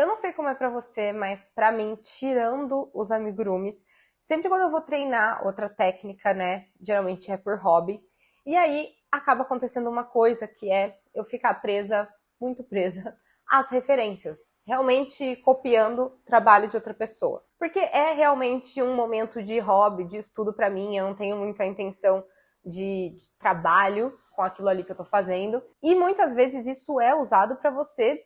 Eu não sei como é pra você, mas pra mim, tirando os amigurumis, sempre quando eu vou treinar outra técnica, né, geralmente é por hobby, e aí acaba acontecendo uma coisa que é eu ficar presa, muito presa, às referências, realmente copiando o trabalho de outra pessoa. Porque é realmente um momento de hobby, de estudo pra mim, eu não tenho muita intenção de trabalho com aquilo ali que eu tô fazendo, e muitas vezes isso é usado pra você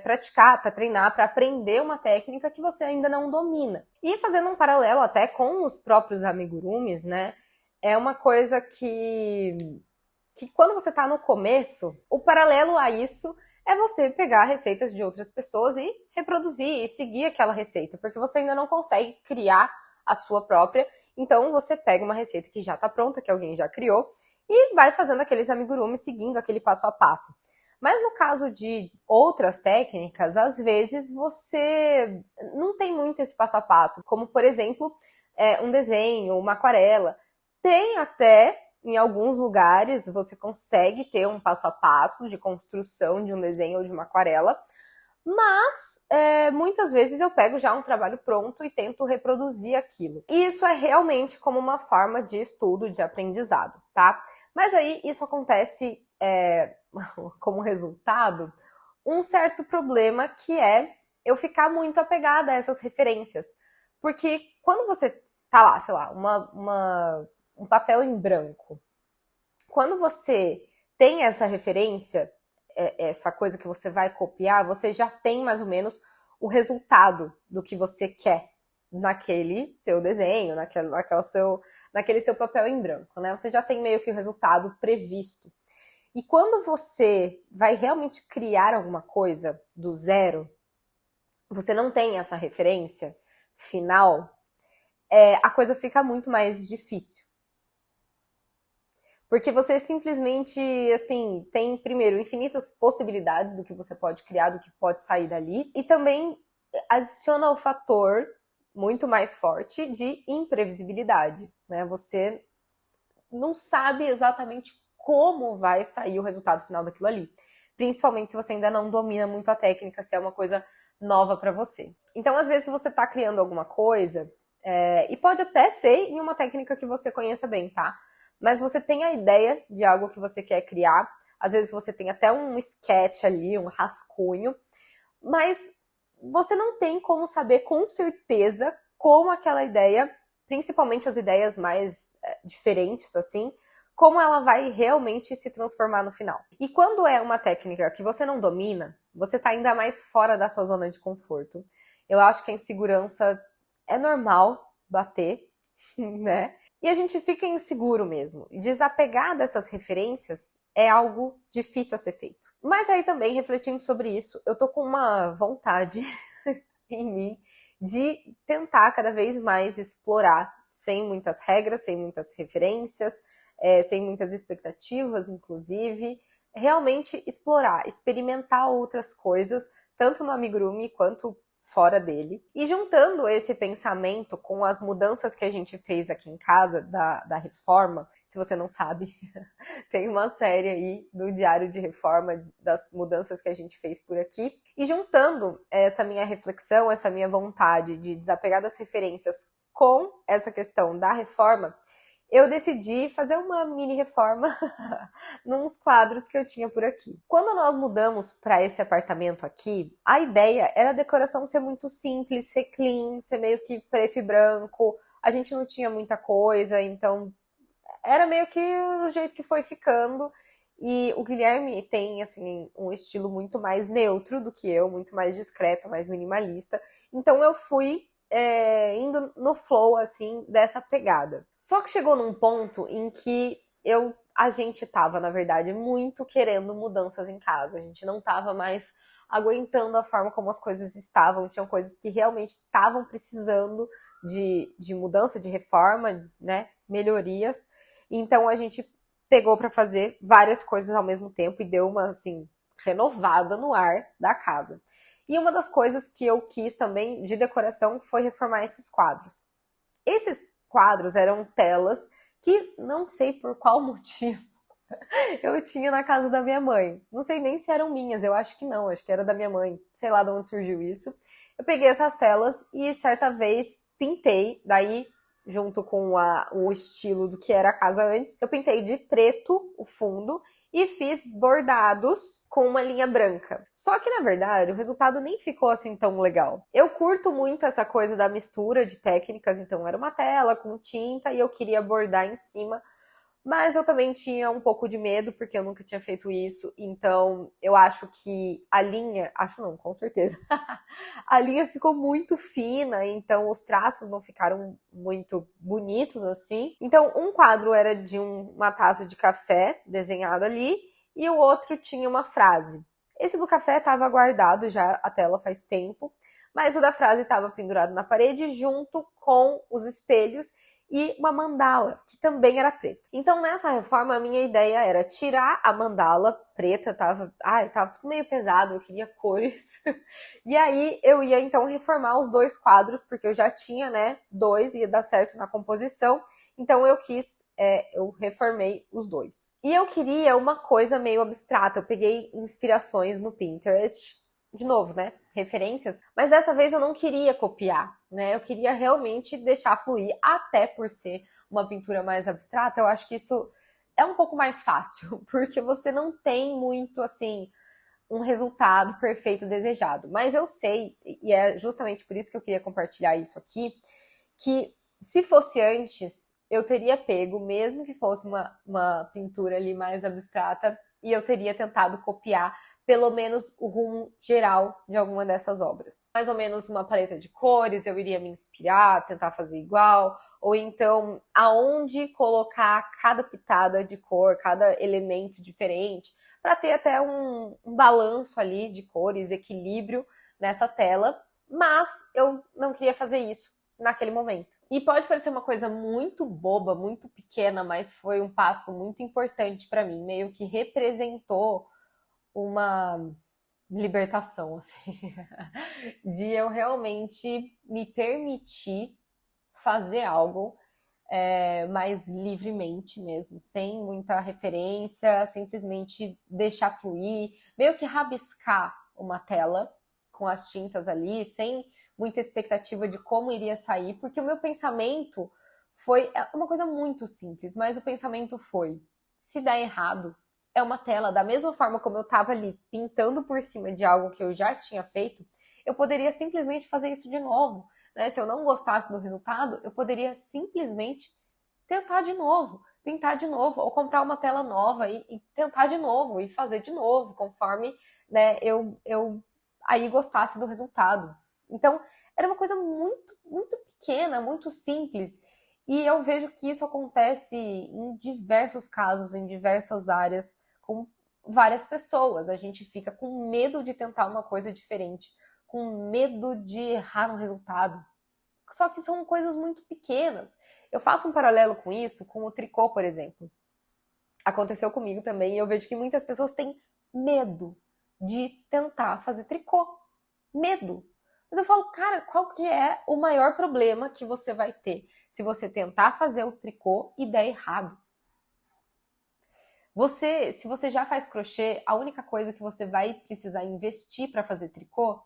praticar, para treinar, para aprender uma técnica que você ainda não domina. E fazendo um paralelo até com os próprios amigurumis, né? É uma coisa que quando você está no começo, o paralelo a isso é você pegar receitas de outras pessoas e reproduzir e seguir aquela receita, porque você ainda não consegue criar a sua própria. Então você pega uma receita que já está pronta, que alguém já criou, e vai fazendo aqueles amigurumis seguindo aquele passo a passo. Mas no caso de outras técnicas, às vezes você não tem muito esse passo a passo, como por exemplo, um desenho, uma aquarela. Tem até, em alguns lugares, você consegue ter um passo a passo de construção de um desenho ou de uma aquarela, mas muitas vezes eu pego já um trabalho pronto e tento reproduzir aquilo. E isso é realmente como uma forma de estudo, de aprendizado, tá? Mas aí isso acontece como resultado um certo problema que é eu ficar muito apegada a essas referências. Porque quando você tá lá, sei lá, um papel em branco, quando você tem essa referência, essa coisa que você vai copiar, você já tem mais ou menos o resultado do que você quer naquele seu desenho, naquele seu papel em branco, né? Você já tem meio que o resultado previsto. E quando você vai realmente criar alguma coisa do zero, você não tem essa referência final, a coisa fica muito mais difícil. Porque você simplesmente, assim, tem, primeiro, infinitas possibilidades do que você pode criar, do que pode sair dali, e também adiciona o fator muito mais forte de imprevisibilidade, né? Você não sabe exatamente como vai sair o resultado final daquilo ali. Principalmente se você ainda não domina muito a técnica, se é uma coisa nova para você. Então, às vezes, você está criando alguma coisa, e pode até ser em uma técnica que você conheça bem, tá? Mas você tem a ideia de algo que você quer criar, às vezes você tem até um sketch ali, um rascunho, mas você não tem como saber com certeza como aquela ideia, principalmente as ideias mais diferentes, assim, como ela vai realmente se transformar no final. E quando é uma técnica que você não domina, você tá ainda mais fora da sua zona de conforto. Eu acho que a insegurança é normal bater, né? E a gente fica inseguro mesmo. E desapegar dessas referências é algo difícil a ser feito. Mas aí também, refletindo sobre isso, eu tô com uma vontade em mim de tentar cada vez mais explorar, sem muitas regras, sem muitas referências, sem muitas expectativas, inclusive, realmente explorar, experimentar outras coisas, tanto no amigurumi quanto fora dele. E juntando esse pensamento com as mudanças que a gente fez aqui em casa, da reforma, se você não sabe, tem uma série aí do Diário de Reforma, das mudanças que a gente fez por aqui. E juntando essa minha reflexão, essa minha vontade de desapegar das referências com essa questão da reforma, eu decidi fazer uma mini reforma nos quadros que eu tinha por aqui. Quando nós mudamos para esse apartamento aqui, a ideia era a decoração ser muito simples, ser clean, ser meio que preto e branco. A gente não tinha muita coisa, então era meio que o jeito que foi ficando. E o Guilherme tem, assim, um estilo muito mais neutro do que eu, muito mais discreto, mais minimalista. Então eu fui indo no flow, assim, dessa pegada. Só que chegou num ponto em que a gente tava, na verdade, muito querendo mudanças em casa. A gente não tava mais aguentando a forma como as coisas estavam. Tinham coisas que realmente estavam precisando de mudança, de reforma, né? Melhorias. Então a gente pegou para fazer várias coisas ao mesmo tempo e deu uma, assim, renovada no ar da casa. E uma das coisas que eu quis também de decoração foi reformar esses quadros. Esses quadros eram telas que não sei por qual motivo Eu tinha na casa da minha mãe. Não sei nem se eram minhas, eu acho que não, acho que era da minha mãe. Sei lá de onde surgiu isso. Eu peguei essas telas e certa vez pintei, daí junto com o estilo do que era a casa antes, eu pintei de preto o fundo e fiz bordados com uma linha branca. Só que na verdade o resultado nem ficou assim tão legal. Eu curto muito essa coisa da mistura de técnicas, então era uma tela com tinta e eu queria bordar em cima, mas eu também tinha um pouco de medo, porque eu nunca tinha feito isso. Então, eu acho que a linha. Acho não, com certeza. A linha ficou muito fina, então os traços não ficaram muito bonitos assim. Então, um quadro era de uma taça de café desenhada ali, e o outro tinha uma frase. Esse do café estava guardado já, a tela faz tempo, mas o da frase estava pendurado na parede junto com os espelhos e uma mandala, que também era preta. Então, nessa reforma, a minha ideia era tirar a mandala preta, tava tudo meio pesado, eu queria cores. E aí, eu ia, então, reformar os dois quadros, porque eu já tinha, né, dois, ia dar certo na composição. Então, eu reformei os dois. E eu queria uma coisa meio abstrata, eu peguei inspirações no Pinterest, de novo, né, referências, mas dessa vez eu não queria copiar, né, eu queria realmente deixar fluir, até por ser uma pintura mais abstrata, eu acho que isso é um pouco mais fácil, porque você não tem muito, assim, um resultado perfeito desejado, mas eu sei, e é justamente por isso que eu queria compartilhar isso aqui, que se fosse antes, eu teria pego, mesmo que fosse uma pintura ali mais abstrata, e eu teria tentado copiar pelo menos o rumo geral de alguma dessas obras. Mais ou menos uma paleta de cores, eu iria me inspirar, tentar fazer igual, ou então aonde colocar cada pitada de cor, cada elemento diferente, para ter até um balanço ali de cores, equilíbrio nessa tela, mas eu não queria fazer isso naquele momento. E pode parecer uma coisa muito boba, muito pequena, mas foi um passo muito importante para mim, meio que representou uma libertação, assim, de eu realmente me permitir fazer algo mais livremente mesmo, sem muita referência, simplesmente deixar fluir, meio que rabiscar uma tela com as tintas ali, sem muita expectativa de como iria sair, porque o meu pensamento foi uma coisa muito simples, mas o pensamento foi: se der errado, é uma tela, da mesma forma como eu estava ali pintando por cima de algo que eu já tinha feito, eu poderia simplesmente fazer isso de novo. Né? Se eu não gostasse do resultado, eu poderia simplesmente tentar de novo, pintar de novo, ou comprar uma tela nova e tentar de novo, e fazer de novo, conforme, né, eu aí gostasse do resultado. Então, era uma coisa muito, muito pequena, muito simples. E eu vejo que isso acontece em diversos casos, em diversas áreas, com várias pessoas. A gente fica com medo de tentar uma coisa diferente, com medo de errar no resultado. Só que são coisas muito pequenas. Eu faço um paralelo com isso, com o tricô, por exemplo. Aconteceu comigo também e eu vejo que muitas pessoas têm medo de tentar fazer tricô. Medo. Mas eu falo, cara, qual que é o maior problema que você vai ter se você tentar fazer o tricô e der errado? Se você já faz crochê, a única coisa que você vai precisar investir para fazer tricô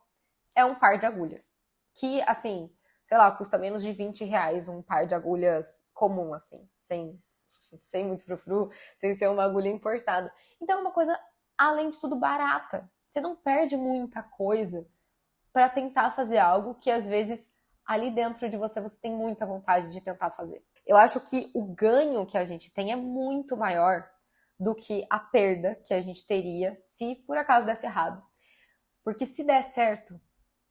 é um par de agulhas. Que, assim, sei lá, custa menos de R$ 20 um par de agulhas comum, assim, sem muito frufru, sem ser uma agulha importada. Então é uma coisa, além de tudo, barata. Você não perde muita coisa para tentar fazer algo que, às vezes, ali dentro de você, você tem muita vontade de tentar fazer. Eu acho que o ganho que a gente tem é muito maior do que a perda que a gente teria se por acaso desse errado. Porque se der certo,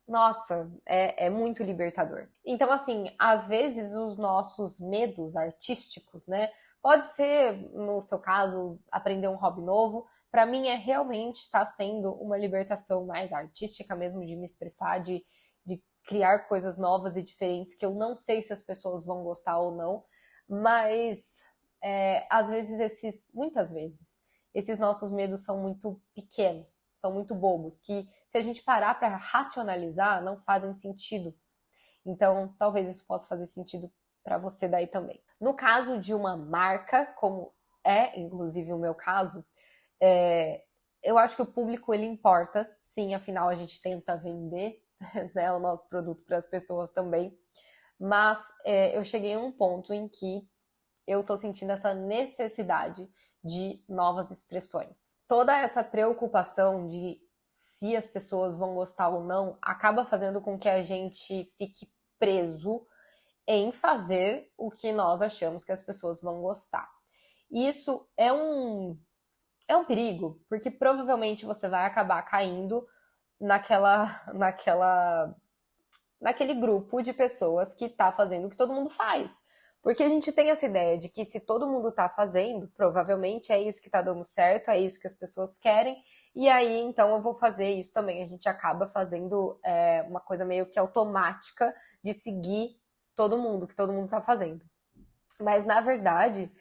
nossa, é muito libertador. Então, assim, às vezes os nossos medos artísticos, né? Pode ser, no seu caso, aprender um hobby novo. Para mim, é realmente estar sendo uma libertação mais artística mesmo, de me expressar, de criar coisas novas e diferentes, que eu não sei se as pessoas vão gostar ou não, mas às vezes muitas vezes, esses nossos medos são muito pequenos, são muito bobos, que se a gente parar para racionalizar, não fazem sentido. Então, talvez isso possa fazer sentido para você daí também. No caso de uma marca, como é inclusive o meu caso, é, eu acho que o público ele importa, sim, afinal a gente tenta vender né, o nosso produto para as pessoas também, mas eu cheguei a um ponto em que eu tô sentindo essa necessidade de novas expressões. Toda essa preocupação de se as pessoas vão gostar ou não acaba fazendo com que a gente fique preso em fazer o que nós achamos que as pessoas vão gostar. E isso é um perigo, porque provavelmente você vai acabar caindo naquela, naquela, naquele grupo de pessoas que tá fazendo o que todo mundo faz. Porque a gente tem essa ideia de que se todo mundo tá fazendo, provavelmente é isso que tá dando certo, é isso que as pessoas querem, e aí então eu vou fazer isso também. A gente acaba fazendo uma coisa meio que automática de seguir todo mundo, que todo mundo tá fazendo. Mas na verdade,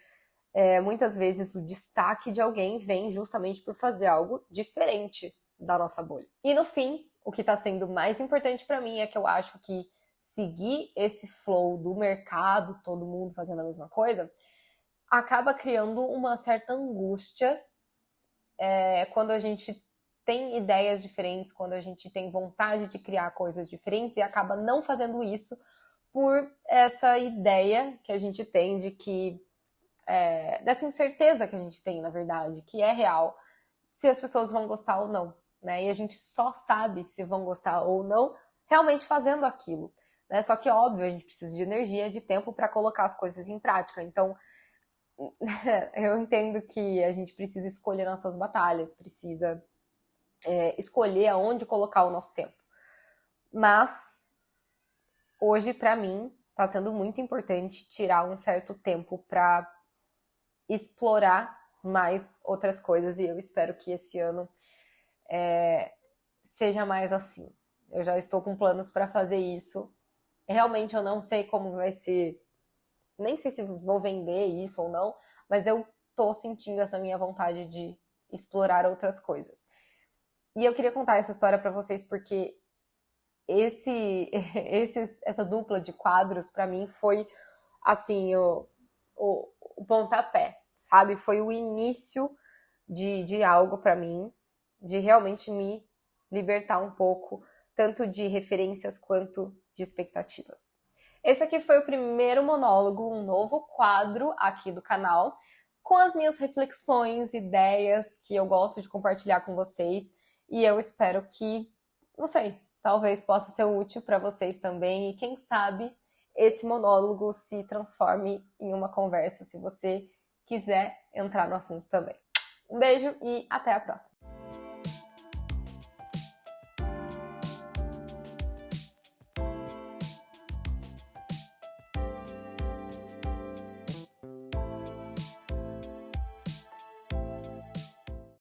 muitas vezes o destaque de alguém vem justamente por fazer algo diferente da nossa bolha. E no fim, o que está sendo mais importante para mim é que eu acho que seguir esse flow do mercado, todo mundo fazendo a mesma coisa, acaba criando uma certa angústia quando a gente tem ideias diferentes, quando a gente tem vontade de criar coisas diferentes e acaba não fazendo isso por essa ideia que a gente tem de que dessa incerteza que a gente tem, na verdade, que é real, se as pessoas vão gostar ou não, né? E a gente só sabe se vão gostar ou não realmente fazendo aquilo, né? Só que, óbvio, a gente precisa de energia, de tempo para colocar as coisas em prática. Então, eu entendo que a gente precisa escolher nossas batalhas, precisa escolher aonde colocar o nosso tempo. Mas, hoje, para mim, está sendo muito importante tirar um certo tempo para explorar mais outras coisas e eu espero que esse ano seja mais assim. Eu já estou com planos para fazer isso. Realmente eu não sei como vai ser, nem sei se vou vender isso ou não, mas eu tô sentindo essa minha vontade de explorar outras coisas. E eu queria contar essa história para vocês porque essa dupla de quadros para mim foi assim o pontapé, sabe? Foi o início de algo para mim, de realmente me libertar um pouco, tanto de referências quanto de expectativas. Esse aqui foi o primeiro monólogo, um novo quadro aqui do canal, com as minhas reflexões, ideias que eu gosto de compartilhar com vocês, e eu espero que, não sei, talvez possa ser útil para vocês também, e quem sabe esse monólogo se transforme em uma conversa, se você quiser entrar no assunto também. Um beijo e até a próxima!